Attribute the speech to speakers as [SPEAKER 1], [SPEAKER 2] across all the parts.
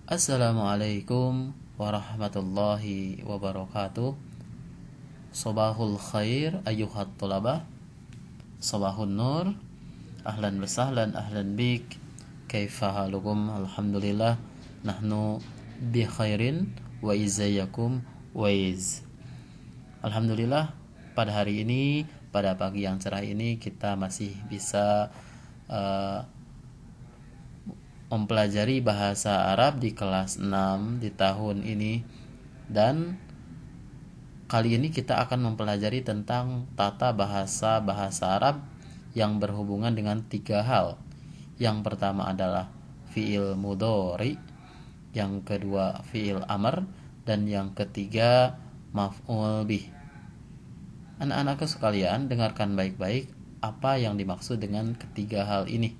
[SPEAKER 1] Assalamualaikum warahmatullahi wabarakatuh. Sobahul khair ayuhat tulabah. Sobahun nur. Ahlan wasahlan, ahlan bik. Kaifa halukum? Alhamdulillah. Nahnu bi khairin wa izayakum wa iz. Alhamdulillah, pada hari ini, pada pagi yang cerah ini kita masih bisa mempelajari bahasa Arab di kelas 6 di tahun ini, dan kali ini kita akan mempelajari tentang tata bahasa Arab yang berhubungan dengan 3 hal. Yang pertama adalah fi'il mudhari, yang kedua fi'il amr, dan yang ketiga maf'ul bih. Anak-anakku sekalian, dengarkan baik-baik apa yang dimaksud dengan ketiga hal ini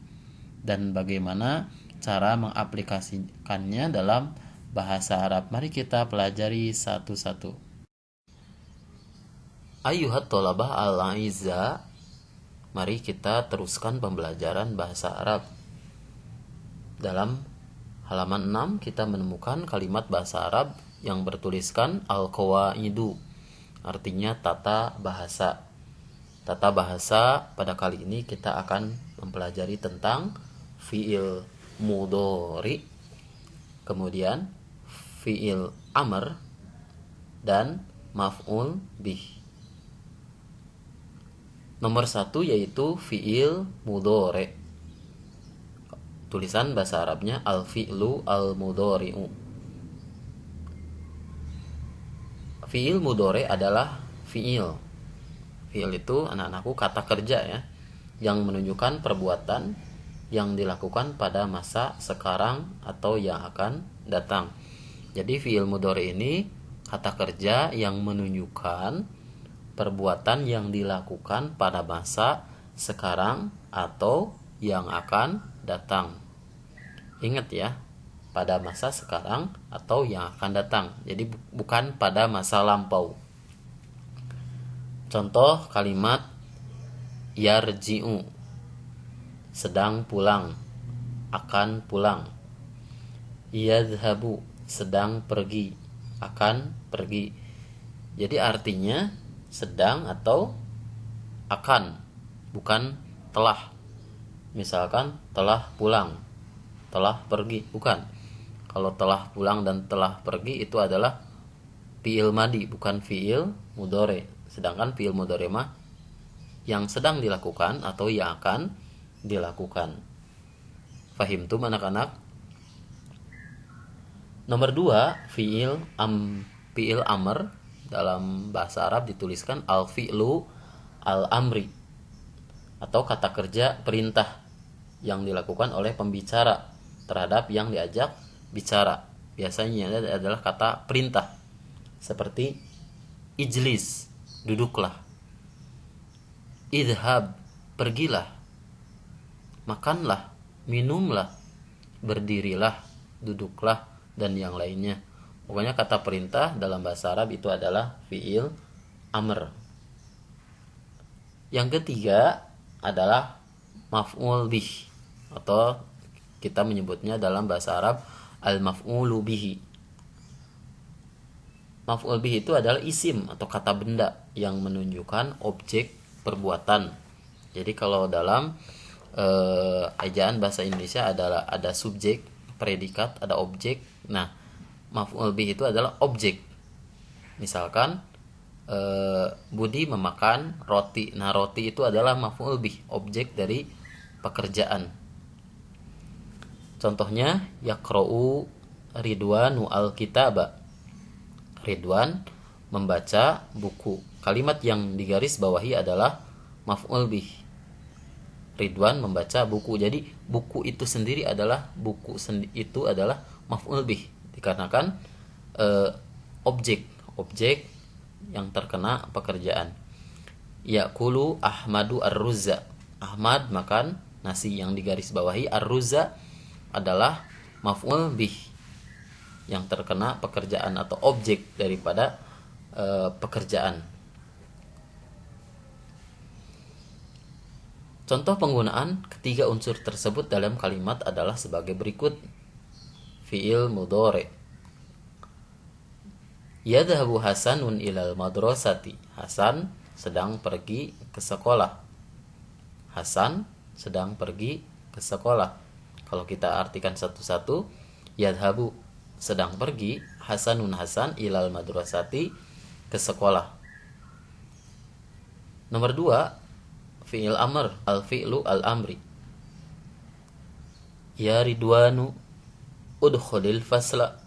[SPEAKER 1] dan bagaimana cara mengaplikasikannya dalam bahasa Arab. Mari kita pelajari satu-satu. Ayyuhat thalabah al-aizza, mari kita teruskan pembelajaran bahasa Arab. Dalam halaman 6 kita menemukan kalimat bahasa Arab yang bertuliskan al-qawaidu, artinya tata bahasa. Tata bahasa pada kali ini kita akan mempelajari tentang fi'il mudhari, kemudian fi'il amr, dan maf'ul bih. Nomor 1 yaitu fi'il mudhari. Tulisan bahasa Arabnya al-fi'lu al-mudhari'u. Fi'il mudhari adalah fi'il. Fi'il itu anak-anakku kata kerja ya, yang menunjukkan perbuatan yang dilakukan pada masa sekarang atau yang akan datang. Jadi fi'il mudhari ini kata kerja yang menunjukkan perbuatan yang dilakukan pada masa sekarang atau yang akan datang. Ingat ya, pada masa sekarang atau yang akan datang. Jadi bukan pada masa lampau. Contoh kalimat yarji'u, sedang pulang, akan pulang. Yadhhabu, sedang pergi, akan pergi. Jadi artinya sedang atau akan, bukan telah. Misalkan telah pulang, telah pergi, bukan. Kalau telah pulang dan telah pergi itu adalah fi'il madi, bukan fi'il mudhari. Sedangkan fi'il mudhari mah yang sedang dilakukan atau yang akan dilakukan. Fahimtum anak-anak? Nomor 2, fi'il amr. Dalam bahasa Arab dituliskan al-fi'lu al-amri, atau kata kerja perintah yang dilakukan oleh pembicara terhadap yang diajak bicara. Biasanya adalah kata perintah, seperti ijlis, duduklah. Idhab, pergilah. Makanlah, minumlah, berdirilah, duduklah, dan yang lainnya. Pokoknya kata perintah dalam bahasa Arab itu adalah fi'il amr. Yang ketiga adalah maf'ul bih, atau kita menyebutnya dalam bahasa Arab al-maf'ulu bihi. Maf'ul bih itu adalah isim atau kata benda yang menunjukkan objek perbuatan. Jadi kalau dalam ejaan bahasa Indonesia adalah ada subjek, predikat, ada objek. Nah, maf'ul bih itu adalah objek. Misalkan Budi memakan roti. Nah, roti itu adalah maf'ul bih, objek dari pekerjaan. Contohnya yaqra'u Ridwanu al-kitaba. Ridwan membaca buku. Kalimat yang digaris bawahi adalah maf'ul bih. Ridwan membaca buku. Jadi buku itu sendiri adalah itu adalah maf'ul bih, dikarenakan objek yang terkena pekerjaan. Yaqulu Ahmadu ar-ruzza. Ahmad makan nasi, yang digaris bawahi ar-ruzza adalah maf'ul bih yang terkena pekerjaan atau objek daripada pekerjaan. Contoh penggunaan ketiga unsur tersebut dalam kalimat adalah sebagai berikut. fiil mudhari. Yadhabu Hasanun ilal madrasati. Hasan sedang pergi ke sekolah. Hasan sedang pergi ke sekolah. Kalau kita artikan satu-satu, yadhabu sedang pergi, Hasanun Hasan ilal madrasati ke sekolah. Nomor 2, fi'il amr, al-fi'lu al-amri. Ya Ridwanu udkhulil fasla.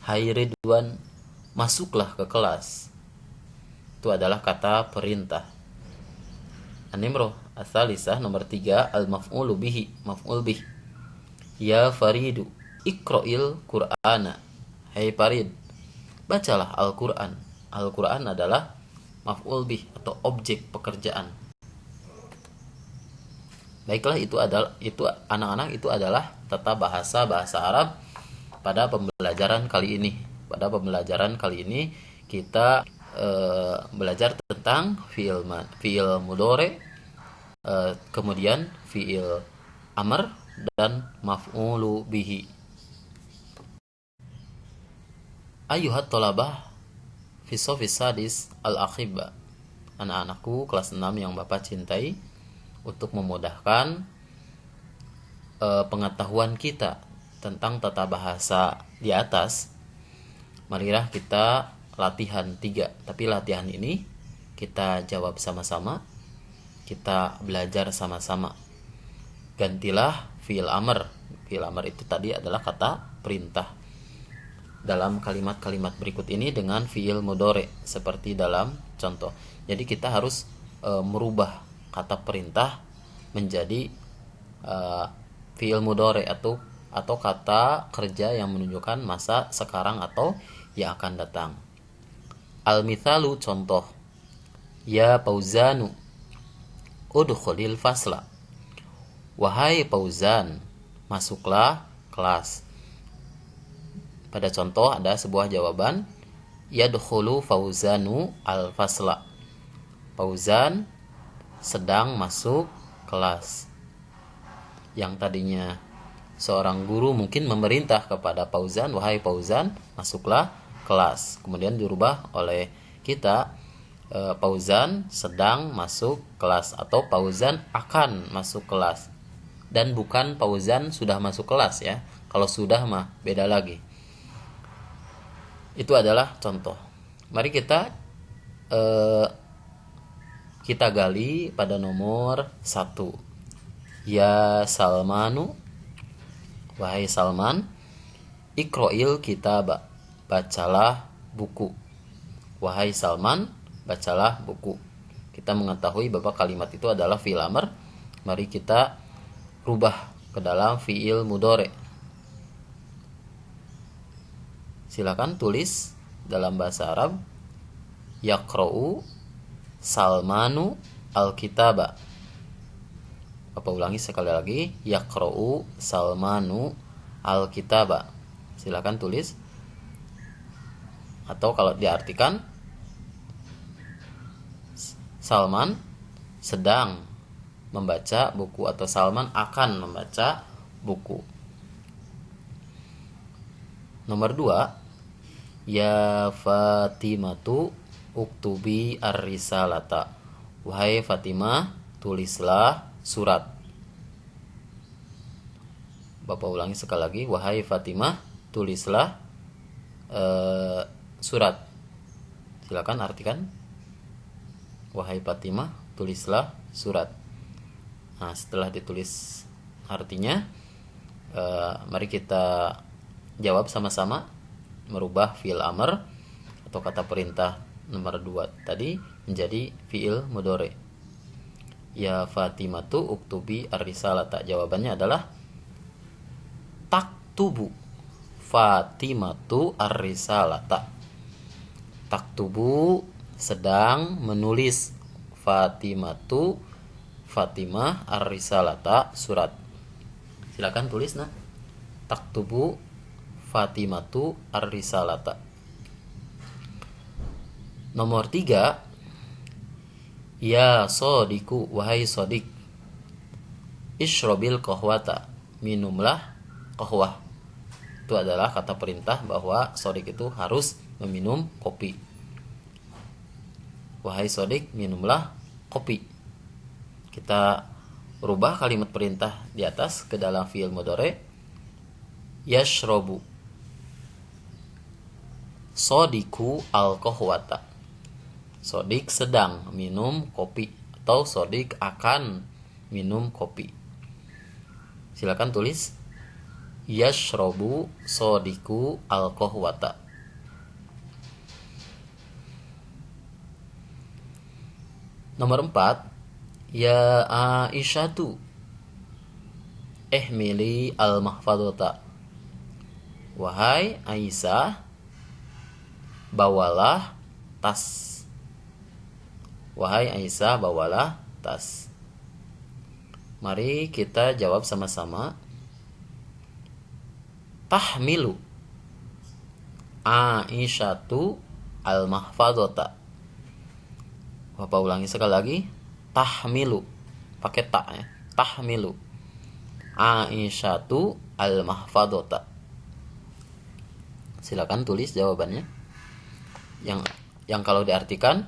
[SPEAKER 1] Hai Ridwan, masuklah ke kelas. Itu adalah kata perintah. An-Nimroh Ats-Tsalisah nomor 3, al-maf'ulu bihi, maf'ul bih. Ya Faridu iqra'il Qur'ana. Hai Farid, bacalah Al-Qur'an. Al-Qur'an adalah maf'ul bih atau objek pekerjaan. Baiklah, itu anak-anak, itu adalah tata bahasa Arab pada pembelajaran kali ini. Pada pembelajaran kali ini kita belajar tentang fi'il mudhari, kemudian fi'il amr dan maf'ulu bihi. Ayuhat tolabah fi shofis sadis al-akhibba. Anak-anakku kelas 6 yang Bapak cintai, untuk memudahkan pengetahuan kita tentang tata bahasa di atas, marilah kita latihan 3. Tapi latihan ini kita jawab sama-sama, kita belajar sama-sama. Gantilah fi'il amr. Fi'il amr itu tadi adalah kata perintah. Dalam kalimat-kalimat berikut ini dengan fi'il mudhari seperti dalam contoh. Jadi kita harus merubah kata perintah menjadi fi'il mudhari atau kata kerja yang menunjukkan masa sekarang atau yang akan datang. Al-mithalu, contoh. Ya Fauzanu udkhulil fasla. Wahai Fauzan, masuklah kelas. Pada contoh ada sebuah jawaban, yadkhulu Fauzanu al-fasla. Fauzan sedang masuk kelas. Yang tadinya seorang guru mungkin memerintah kepada Fauzan, wahai Fauzan, masuklah kelas. Kemudian dirubah oleh kita, Fauzan sedang masuk kelas atau Fauzan akan masuk kelas. Dan bukan Fauzan sudah masuk kelas ya. Kalau sudah mah beda lagi. Itu adalah contoh. Mari kita gali pada nomor 1. Ya Salmanu, wahai Salman, iqra'il kitaba, bacalah buku. Wahai Salman, bacalah buku. Kita mengetahui bahwa kalimat itu adalah fi'il amr. Mari kita rubah ke dalam fi'il mudhari. Silakan tulis dalam bahasa Arab, yaqra'u Salmanu al-kitaba. Bapak ulangi sekali lagi, yaqra'u Salmanu al-kitaba. Silakan tulis. Atau kalau diartikan, Salman sedang membaca buku atau Salman akan membaca buku. Nomor 2, ya Fatimatu uktubi ar-risalata. Wahai Fatimah, tulislah surat. Bapak ulangi sekali lagi, wahai Fatimah, tulislah surat. Silakan artikan, wahai Fatimah, tulislah surat. Nah, setelah ditulis artinya, mari kita jawab sama-sama, merubah fi'il amr atau kata perintah nomor 2 tadi menjadi fi'il mudhari. Ya Fatimatu uktubi ar-risalata. Jawabannya adalah taktubu Fatimatu ar-risalata. Taktubu sedang menulis, Fatimah ar-risalata surat. Silakan tulis nah. Taktubu Fatimatu ar-risalata. Nomor 3, ya Sodiku, wahai Sodik, ishrobil qahwata, minumlah qahwah. Itu adalah kata perintah bahwa Sodik itu harus meminum kopi. Wahai Sodik, minumlah kopi. Kita rubah kalimat perintah di atas ke dalam fi'il mudhari. Yashrobu Sodiku al-qahwata. Sodik sedang minum kopi atau Sodik akan minum kopi. Silakan tulis Yashrobu Sodiku al-qahwata. Nomor 4, Ya Aisyatu ihmili al-mahfadhata. Wahai Aisyah, bawalah tas. Wahai Aisyah, bawalah tas. Mari kita jawab sama-sama. Tahmilu Aisyatu al-mahfadhata. Bapak ulangi sekali lagi. Tahmilu, pakai ta ya. Tahmilu Aisyatu al-mahfadhata. Silakan tulis jawabannya. Yang kalau diartikan,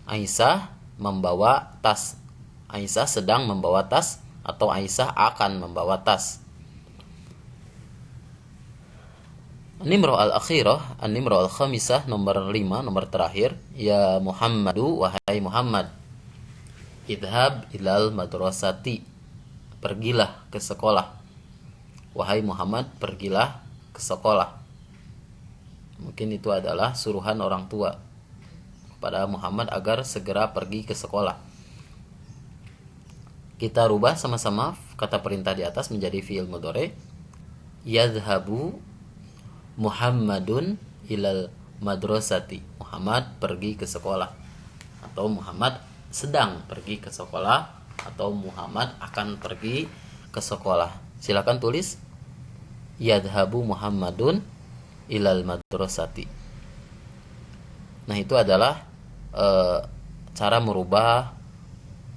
[SPEAKER 1] Aisyah membawa tas. Aisyah sedang membawa tas atau Aisyah akan membawa tas. An-Nimrah al-akhirah, An-Nimrah al-khamisah, nomor 5, nomor terakhir. Ya Muhammadu, wahai Muhammad. Idhab ilal madrasati. Pergilah ke sekolah. Wahai Muhammad, pergilah ke sekolah. Mungkin itu adalah suruhan orang tua kepada Muhammad agar segera pergi ke sekolah. Kita rubah sama-sama kata perintah di atas menjadi fi'il mudhari. Yadhhabu Muhammadun ilal madrasati. Muhammad pergi ke sekolah, atau Muhammad sedang pergi ke sekolah, atau Muhammad akan pergi ke sekolah. Silakan tulis Yadhhabu Muhammadun ilal madrasati. Nah, itu adalah cara merubah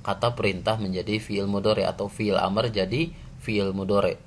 [SPEAKER 1] kata perintah menjadi fi'il mudhari atau fi'il amr jadi fi'il mudhari.